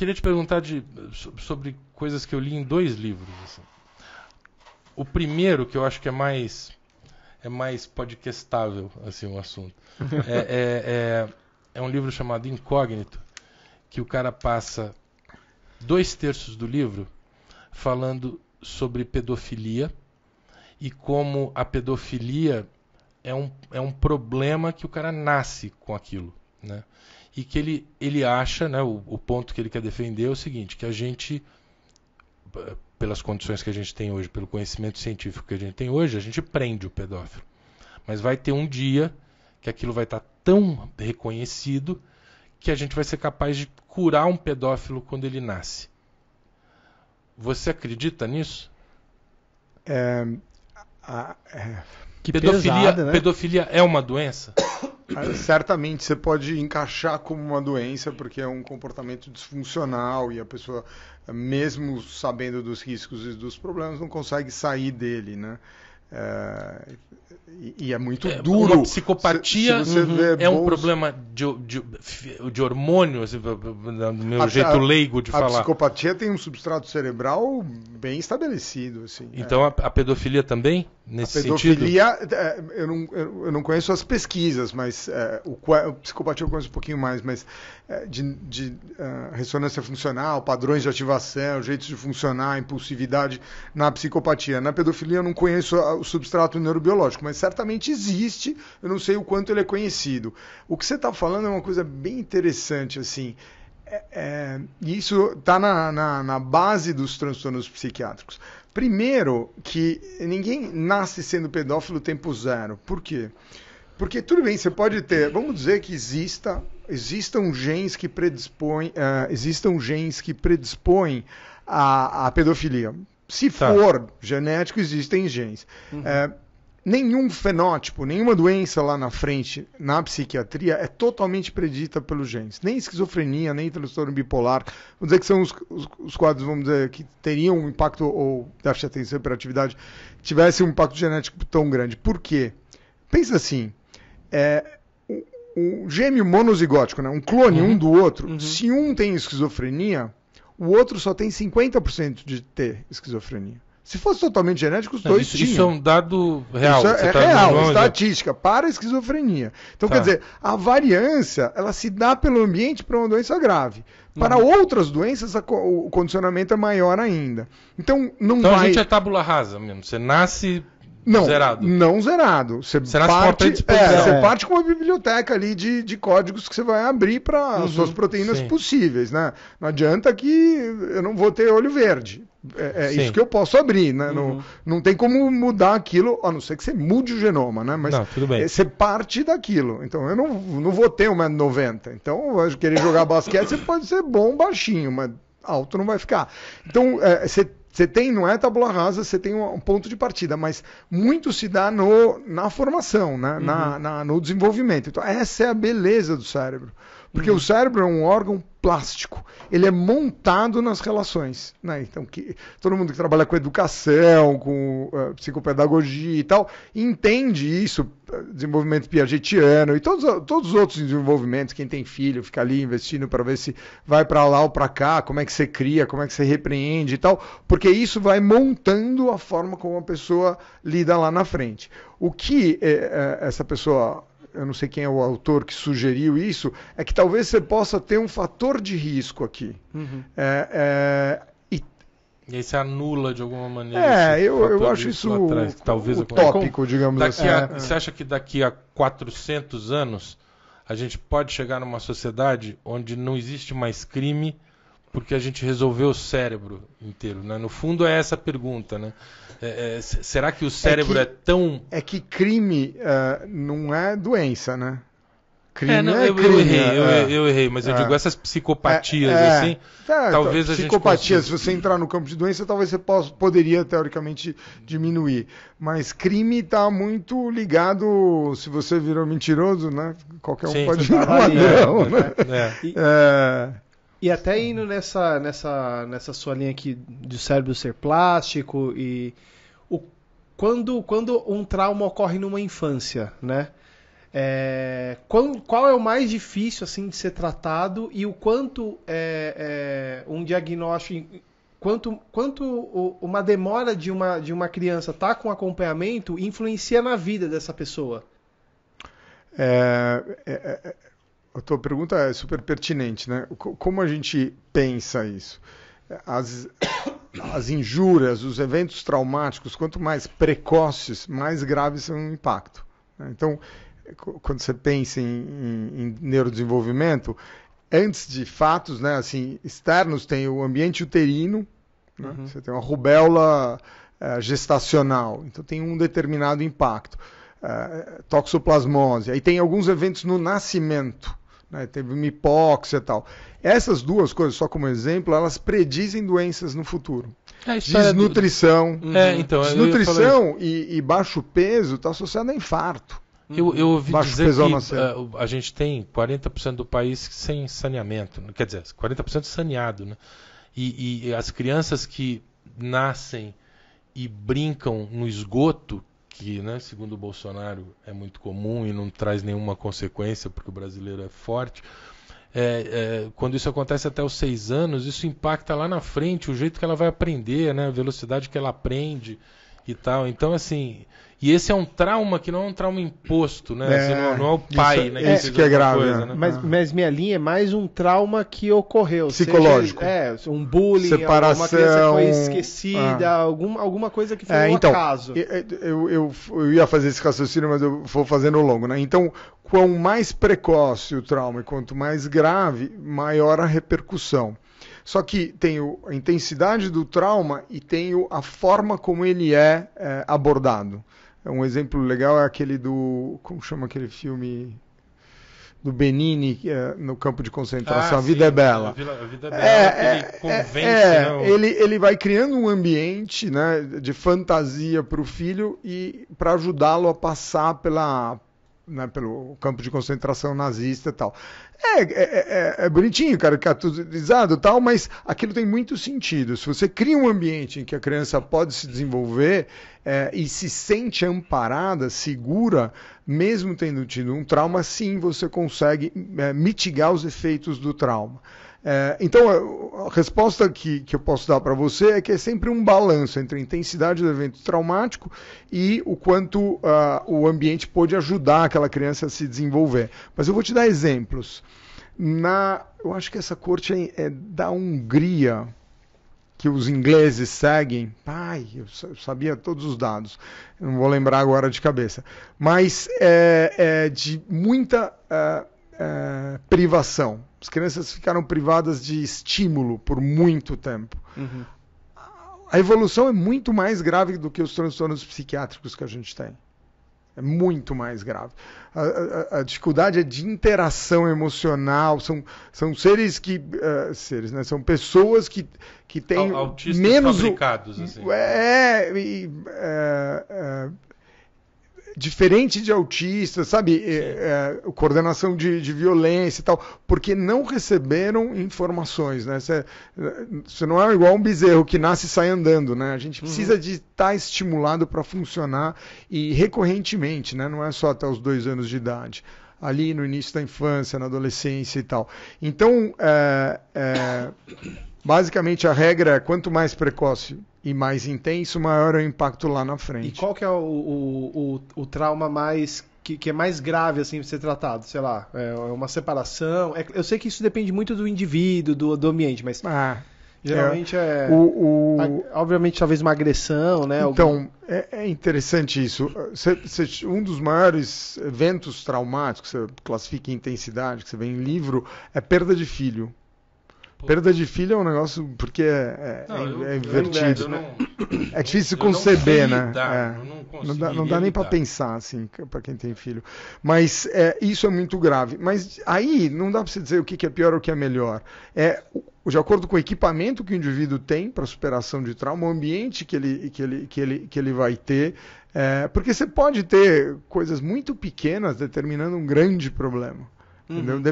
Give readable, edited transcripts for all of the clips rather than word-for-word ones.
queria te perguntar sobre coisas que eu li em 2 livros. Assim. O primeiro, que eu acho que é mais podcastável, assim, o assunto, é um livro chamado Incógnito, que o cara passa 2/3 do livro falando sobre pedofilia e como a pedofilia é um problema que o cara nasce com aquilo, né? E que ele acha, né, o ponto que ele quer defender é o seguinte, que a gente, pelas condições que a gente tem hoje, pelo conhecimento científico que a gente tem hoje, a gente prende o pedófilo. Mas vai ter um dia que aquilo vai estar tão reconhecido que a gente vai ser capaz de curar um pedófilo quando ele nasce. Você acredita nisso? Que pedofilia, pesada, né? Pedofilia é uma doença? Certamente você pode encaixar como uma doença, porque é um comportamento disfuncional e a pessoa, mesmo sabendo dos riscos e dos problemas, não consegue sair dele, né? E é muito duro. Uma psicopatia se você vê um problema de hormônio, assim, do meu jeito leigo de falar. A psicopatia tem um substrato cerebral bem estabelecido. Assim, então a pedofilia também, nesse sentido? A pedofilia, eu não conheço as pesquisas, mas a psicopatia eu conheço um pouquinho mais, mas de ressonância funcional, padrões de ativação, jeitos de funcionar, impulsividade na psicopatia. Na pedofilia eu não conheço o substrato neurobiológico, mas certamente existe, eu não sei o quanto ele é conhecido. O que você está falando é uma coisa bem interessante, assim, e isso está na base dos transtornos psiquiátricos. Primeiro, que ninguém nasce sendo pedófilo tempo zero. Por quê? Porque, tudo bem, você pode ter, vamos dizer que existam genes que predispõem à pedofilia. Se for genético, existem genes. Nenhum fenótipo, nenhuma doença lá na frente, na psiquiatria, é totalmente predita pelos genes. Nem esquizofrenia, nem transtorno bipolar. Vamos dizer que são os quadros, vamos dizer, que teriam um impacto, ou déficit de atenção e hiperatividade, tivesse um impacto genético tão grande. Por quê? Pensa assim, um gêmeo monozigótico, né? Um clone um do outro, se um tem esquizofrenia, o outro só tem 50% de ter esquizofrenia. Se fosse totalmente genético, os dois tinham. Isso é um dado real. Isso é real, estatística, para a esquizofrenia. Então, quer dizer, a variância, ela se dá pelo ambiente para uma doença grave. Para outras doenças, o condicionamento é maior ainda. Então, a gente é tábula rasa mesmo. Você nasce zerado. Não zerado. Você parte com uma biblioteca ali de códigos que você vai abrir para as suas proteínas possíveis, né? Não adianta que eu não vou ter olho verde. Isso que eu posso abrir, né? Não tem como mudar aquilo, a não ser que você mude o genoma, né? Mas tudo bem. Você parte daquilo. Então eu não vou ter 1,90 m. Então, querer jogar basquete, você pode ser bom baixinho, mas alto não vai ficar. Então, você tem, não é tabula rasa, você tem um ponto de partida, mas muito se dá na formação, né? No desenvolvimento. Então, essa é a beleza do cérebro. Porque o cérebro é um órgão plástico. Ele é montado nas relações, né? Então, todo mundo que trabalha com educação, com psicopedagogia e tal, entende isso, desenvolvimento piagetiano e todos os outros desenvolvimentos. Quem tem filho fica ali investindo para ver se vai para lá ou para cá, como é que você cria, como é que você repreende e tal, porque isso vai montando a forma como a pessoa lida lá na frente. O que essa pessoa... eu não sei quem é o autor que sugeriu isso, é que talvez você possa ter um fator de risco aqui. E aí você anula de alguma maneira. Eu acho isso talvez utópico, digamos assim. Você acha que daqui a 400 anos a gente pode chegar numa sociedade onde não existe mais crime porque a gente resolveu o cérebro inteiro, né? No fundo é essa a pergunta, né? Será que o cérebro é tão... É que crime não é doença, né? Crime eu errei, mas eu digo essas psicopatias assim, talvez a gente psicopatia, se você entrar no campo de doença, talvez você poderia teoricamente diminuir, mas crime está muito ligado, se você virou mentiroso, né? Qualquer um pode virar ladrão, né? E até indo nessa sua linha aqui de cérebro ser plástico e quando um trauma ocorre numa infância, né? Qual é o mais difícil assim de ser tratado e o quanto um diagnóstico, quanto uma demora de uma criança estar com acompanhamento influencia na vida dessa pessoa? A tua pergunta é super pertinente, né? Como a gente pensa isso? As injúrias, os eventos traumáticos, quanto mais precoces, mais graves são o impacto. Então, quando você pensa em neurodesenvolvimento, antes de fatos, né, assim, externos, tem o ambiente uterino, né? Você tem uma rubéola gestacional, então tem um determinado impacto. Toxoplasmose, aí tem alguns eventos no nascimento, né? Teve uma hipóxia e tal. Essas duas coisas, só como exemplo, elas predizem doenças no futuro. Desnutrição. Desnutrição e baixo peso está associado a infarto. Eu ouvi dizer que a gente tem 40% do país sem saneamento, quer dizer, 40% saneado, né? E as crianças que nascem e brincam no esgoto, que, né, segundo o Bolsonaro é muito comum e não traz nenhuma consequência porque o brasileiro é forte, quando isso acontece até os 6 anos, isso impacta lá na frente o jeito que ela vai aprender, né, a velocidade que ela aprende e tal. Então, assim, e esse é um trauma que não é um trauma imposto, né? Assim, não é o pai, isso, né? Isso que é grave. Coisa, né? Mas minha linha é mais um trauma que ocorreu. Psicológico. Seja, um bullying, separação, uma criança que foi esquecida, alguma coisa que foi um acaso. Eu ia fazer esse raciocínio, mas eu vou fazendo ao longo, né? Então, quanto mais precoce o trauma e quanto mais grave, maior a repercussão. Só que tem a intensidade do trauma e tem a forma como ele é abordado. Um exemplo legal é aquele como chama aquele filme do Benini, no campo de concentração, A Vida é Bela. A Vida é Bela, ele convence, ele vai criando um ambiente, né, de fantasia para o filho e para ajudá-lo a passar pelo campo de concentração nazista e tal. É bonitinho, caricaturizado e tal, mas aquilo tem muito sentido. Se você cria um ambiente em que a criança pode se desenvolver e se sente amparada, segura, mesmo tendo tido um trauma, sim, você consegue mitigar os efeitos do trauma. Então, a resposta que eu posso dar para você é que é sempre um balanço entre a intensidade do evento traumático e o quanto o ambiente pode ajudar aquela criança a se desenvolver. Mas eu vou te dar exemplos. Eu acho que essa corte é da Hungria, que os ingleses seguem. Eu sabia todos os dados, eu não vou lembrar agora de cabeça. Mas é de muita privação. As crianças ficaram privadas de estímulo por muito tempo. Uhum. A evolução é muito mais grave do que os transtornos psiquiátricos que a gente tem. É muito mais grave. A dificuldade é de interação emocional. São seres né? São pessoas que têm autistas menos fabricados, assim. Diferente de autistas, sabe? Coordenação de violência e tal, porque não receberam informações, né? Você não é igual um bezerro que nasce e sai andando, né? A gente precisa de estar estimulado para funcionar e recorrentemente, né? Não é só até os 2 anos de idade. Ali no início da infância, na adolescência e tal. Então, basicamente a regra é quanto mais precoce e mais intenso, maior é o impacto lá na frente. E qual que é o trauma mais que é mais grave assim para ser tratado? Sei lá, é uma separação. Eu sei que isso depende muito do indivíduo, do ambiente, mas geralmente obviamente talvez uma agressão, né? Então, é interessante isso. Um dos maiores eventos traumáticos que você classifica em intensidade, que você vê em livro, é perda de filho. Perda de filho é um negócio porque é invertido. É difícil conceber, né? Não dá nem para pensar, assim, para quem tem filho. Mas isso é muito grave. Mas aí não dá para você dizer o que é pior ou o que é melhor. De acordo com o equipamento que o indivíduo tem para superação de trauma, o ambiente que ele vai ter. Porque você pode ter coisas muito pequenas determinando um grande problema. Uhum.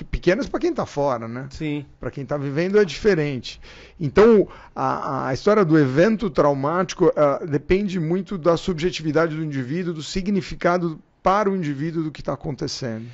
Pequenas para quem está fora, né? Sim. Para quem está vivendo é diferente. Então, a história do evento traumático depende muito da subjetividade do indivíduo, do significado para o indivíduo do que está acontecendo.